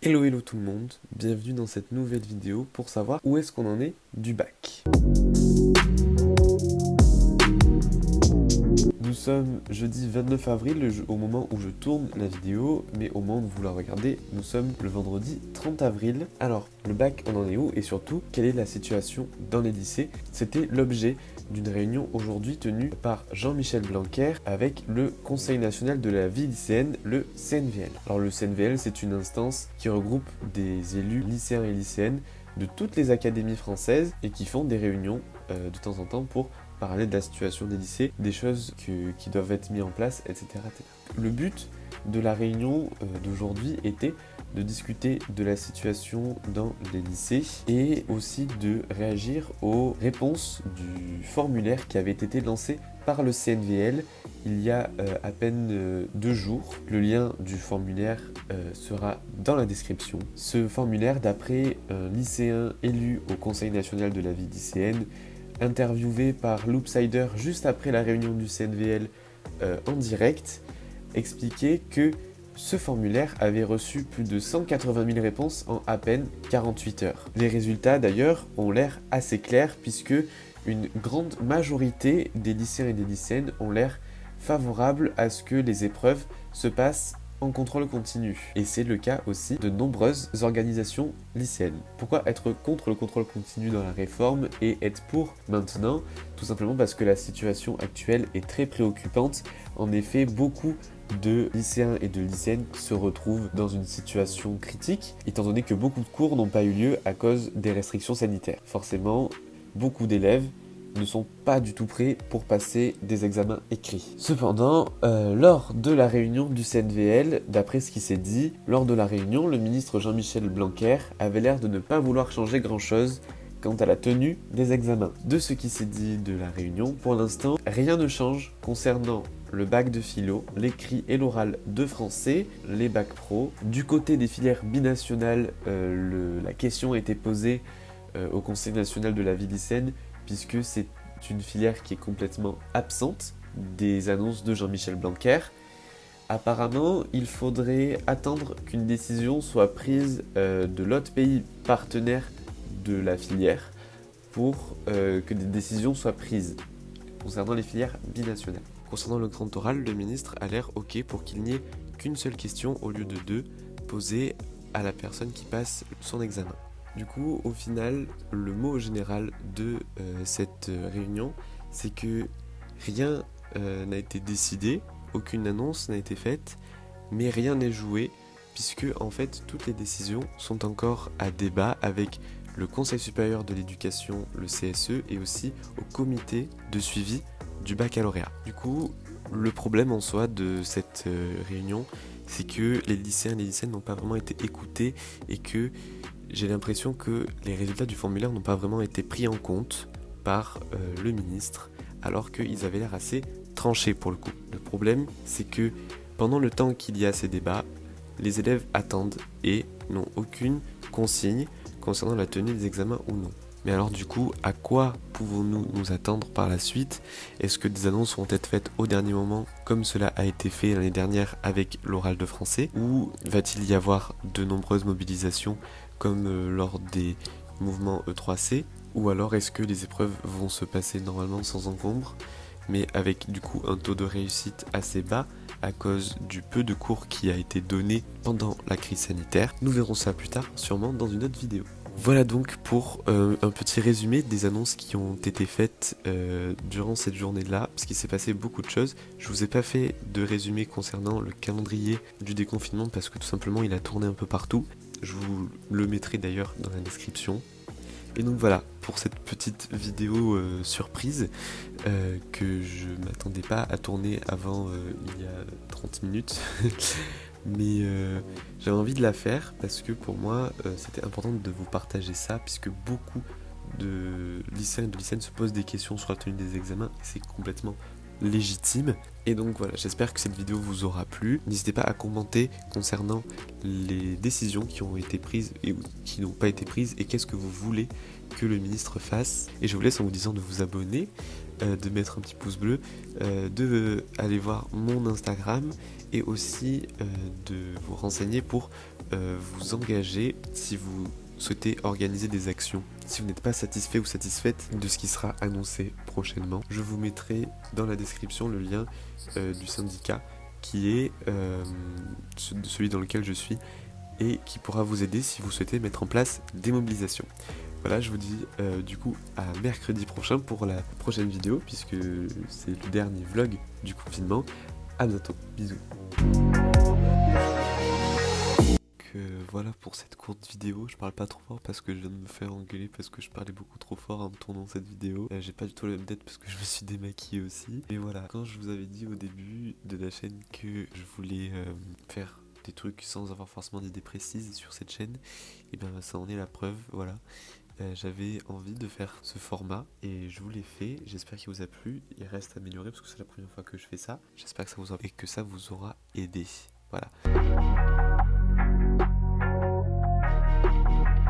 Hello hello tout le monde, bienvenue dans cette nouvelle vidéo pour savoir où est-ce qu'on en est du bac. Nous sommes jeudi 29 avril au moment où je tourne la vidéo, mais au moment où vous la regardez, nous sommes le vendredi 30 avril. Alors, le bac, on en est où et surtout, quelle est la situation dans les lycées? C'était l'objet d'une réunion aujourd'hui tenue par Jean-Michel Blanquer avec le Conseil national de la vie lycéenne, le CNVL. Alors le CNVL, c'est une instance qui regroupe des élus lycéens et lycéennes de toutes les académies françaises et qui font des réunions de temps en temps pour parler de la situation des lycées, des choses qui doivent être mises en place, etc., etc. Le but de la réunion d'aujourd'hui était de discuter de la situation dans les lycées et aussi de réagir aux réponses du formulaire qui avait été lancé par le CNVL il y a à peine 2 jours. Le lien du formulaire sera dans la description. Ce formulaire, d'après un lycéen élu au Conseil national de la vie lycéenne, interviewé par Loopsider juste après la réunion du CNVL en direct, expliquait que ce formulaire avait reçu plus de 180 000 réponses en à peine 48 heures. Les résultats d'ailleurs ont l'air assez clairs puisque une grande majorité des lycéens et des lycéennes ont l'air favorables à ce que les épreuves se passent en contrôle continu. Et c'est le cas aussi de nombreuses organisations lycéennes. Pourquoi être contre le contrôle continu dans la réforme et être pour maintenant? Tout simplement parce que la situation actuelle est très préoccupante. En effet, beaucoup de lycéens et de lycéennes se retrouvent dans une situation critique, étant donné que beaucoup de cours n'ont pas eu lieu à cause des restrictions sanitaires. Forcément, beaucoup d'élèves ne sont pas du tout prêts pour passer des examens écrits. Cependant, lors de la réunion du CNVL, d'après ce qui s'est dit, lors de la réunion, le ministre Jean-Michel Blanquer avait l'air de ne pas vouloir changer grand-chose quant à la tenue des examens. De ce qui s'est dit de la réunion, pour l'instant, rien ne change concernant le bac de philo, l'écrit et l'oral de français, les bacs pro. Du côté des filières binationales, la question a été posée au Conseil national de la vie lycéenne, puisque c'est une filière qui est complètement absente des annonces de Jean-Michel Blanquer. Apparemment, il faudrait attendre qu'une décision soit prise de l'autre pays partenaire de la filière pour que des décisions soient prises concernant les filières binationales. Concernant le grand oral, le ministre a l'air OK pour qu'il n'y ait qu'une seule question au lieu de 2 posée à la personne qui passe son examen. Du coup, au final, le mot général de cette réunion, c'est que rien n'a été décidé, aucune annonce n'a été faite, mais rien n'est joué, puisque en fait toutes les décisions sont encore à débat avec le Conseil supérieur de l'éducation, le CSE, et aussi au comité de suivi du baccalauréat. Du coup, le problème en soi de cette réunion, c'est que les lycéens et les lycéennes n'ont pas vraiment été écoutés et que j'ai l'impression que les résultats du formulaire n'ont pas vraiment été pris en compte par le ministre, alors qu'ils avaient l'air assez tranchés pour le coup. Le problème, c'est que pendant le temps qu'il y a ces débats, les élèves attendent et n'ont aucune consigne concernant la tenue des examens ou non. Mais alors du coup, à quoi pouvons-nous nous attendre par la suite? Est-ce que des annonces vont être faites au dernier moment, comme cela a été fait l'année dernière avec l'oral de français? Ou va-t-il y avoir de nombreuses mobilisations comme lors des mouvements E3C? Ou alors est-ce que les épreuves vont se passer normalement sans encombre, mais avec du coup un taux de réussite assez bas à cause du peu de cours qui a été donné pendant la crise sanitaire? Nous verrons ça plus tard, sûrement dans une autre vidéo. Voilà donc pour un petit résumé des annonces qui ont été faites durant cette journée-là, parce qu'il s'est passé beaucoup de choses. Je vous ai pas fait de résumé concernant le calendrier du déconfinement parce que tout simplement il a tourné un peu partout. Je vous le mettrai d'ailleurs dans la description. Et donc voilà, pour cette petite vidéo surprise que je m'attendais pas à tourner avant il y a 30 minutes. Mais j'avais envie de la faire parce que pour moi c'était important de vous partager ça, puisque beaucoup de lycéens et de lycéennes se posent des questions sur la tenue des examens et c'est complètement légitime. Et donc voilà, j'espère que cette vidéo vous aura plu. N'hésitez pas à commenter concernant les décisions qui ont été prises et qui n'ont pas été prises et qu'est-ce que vous voulez que le ministre fasse. Et je vous laisse en vous disant de vous abonner de mettre un petit pouce bleu, de aller voir mon Instagram et aussi de vous renseigner pour vous engager si vous souhaitez organiser des actions. Si vous n'êtes pas satisfait ou satisfaite de ce qui sera annoncé prochainement, je vous mettrai dans la description le lien du syndicat qui est celui dans lequel je suis et qui pourra vous aider si vous souhaitez mettre en place des mobilisations. Voilà, je vous dis du coup à mercredi prochain pour la prochaine vidéo puisque c'est le dernier vlog du confinement. À bientôt, bisous. Voilà pour cette courte vidéo, je parle pas trop fort parce que je viens de me faire engueuler parce que je parlais beaucoup trop fort en me tournant cette vidéo. J'ai pas du tout la même tête parce que je me suis démaquillé aussi. Mais voilà, quand je vous avais dit au début de la chaîne que je voulais faire des trucs sans avoir forcément d'idées précises sur cette chaîne, et bien ça en est la preuve, voilà. J'avais envie de faire ce format et je vous l'ai fait, j'espère qu'il vous a plu, il reste à améliorer parce que c'est la première fois que je fais ça, j'espère que ça vous aura aidé, voilà.